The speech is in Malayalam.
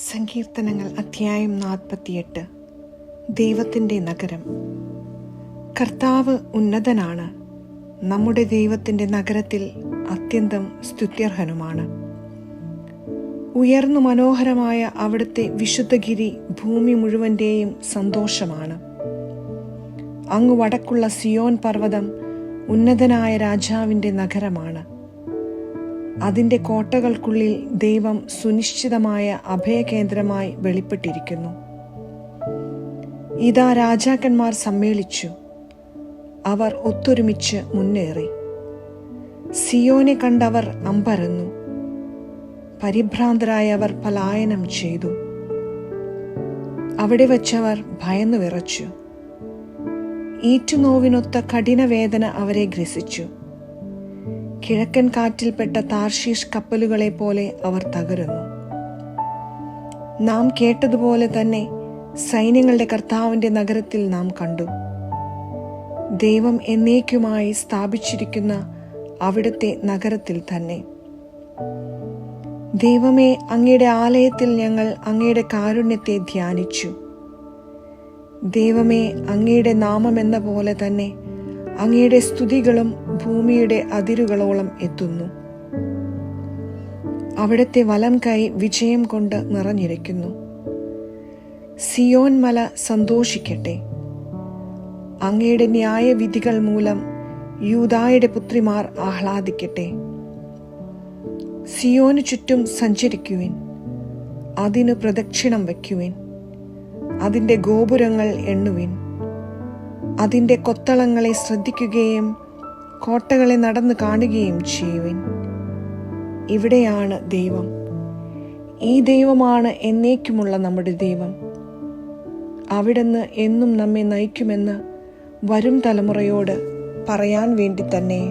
സങ്കീർത്തനങ്ങൾ അധ്യായം 48. ദൈവത്തിൻ്റെ നഗരം. കർത്താവ് ഉന്നതനാണ്, നമ്മുടെ ദൈവത്തിൻ്റെ നഗരത്തിൽ അത്യന്തം സ്തുത്യർഹനുമാണ്. ഉയർന്നു മനോഹരമായ അവിടുത്തെ വിശുദ്ധഗിരി ഭൂമി മുഴുവൻ്റെയും സന്തോഷമാണ്. അങ്ങ് വടക്കുള്ള സിയോൻ പർവ്വതം ഉന്നതനായ രാജാവിൻ്റെ നഗരമാണ്. അതിൻ്റെ കോട്ടകൾക്കുള്ളിൽ ദൈവം സുനിശ്ചിതമായ അഭയകേന്ദ്രമായി വെളിപ്പെട്ടിരിക്കുന്നു. ഇതാ രാജാക്കന്മാർ സമ്മേളിച്ചു, അവർ ഒത്തൊരുമിച്ച് മുന്നേറി. സിയോനെ കണ്ടവർ അമ്പരന്നു, പരിഭ്രാന്തരായവർ പലായനം ചെയ്തു. അവിടെ വച്ചവർ ഭയന്നു വിറച്ചു. ഈറ്റുനോവിനൊത്ത കഠിനവേദന അവരെ ഗ്രസിച്ചു. കിഴക്കൻ കാറ്റിൽപ്പെട്ട താർഷീഷ് കപ്പലുകളെ പോലെ അവർ തകരുന്നു. നാം കേട്ടതുപോലെ തന്നെ സൈന്യങ്ങളുടെ കർത്താവിൻ്റെ നഗരത്തിൽ നാം കണ്ടു. ദൈവം എന്നേക്കുമായി സ്ഥാപിച്ചിരിക്കുന്ന അവിടുത്തെ നഗരത്തിൽ തന്നെ. ദൈവമേ, അങ്ങയുടെ ആലയത്തിൽ ഞങ്ങൾ അങ്ങയുടെ കാരുണ്യത്തെ ധ്യാനിച്ചു. ദൈവമേ, അങ്ങയുടെ നാമമെന്ന പോലെ തന്നെ അങ്ങയുടെ സ്തുതികളും ഭൂമിയുടെ അതിരുകളോളം എത്തുന്നു. അവിടുത്തെ വലം കൈ വിജയം കൊണ്ട് നിറഞ്ഞിരിക്കുന്നു. സിയോൻ മല സന്തോഷിക്കട്ടെ. അങ്ങയുടെ ന്യായവിധികൾ മൂലം യൂദായുടെ പുത്രിമാർ ആഹ്ലാദിക്കട്ടെ. സിയോന് ചുറ്റും സഞ്ചരിക്കുവിൻ, അതിനു പ്രദക്ഷിണം വയ്ക്കുവിൻ. അതിൻ്റെ ഗോപുരങ്ങൾ എണ്ണുവിൻ. അതിൻ്റെ കൊത്തളങ്ങളെ ശ്രദ്ധിക്കുകയും കോട്ടകളെ നടന്നു കാണുകയും ചെയ്യുവിൻ. ഇവിടെയാണ് ദൈവം. ഈ ദൈവമാണ് എന്നേക്കുമുള്ള നമ്മുടെ ദൈവം. അവിടുന്ന് എന്നും നമ്മെ നയിക്കുമെന്ന് വരും തലമുറയോട് പറയാൻ വേണ്ടി തന്നെ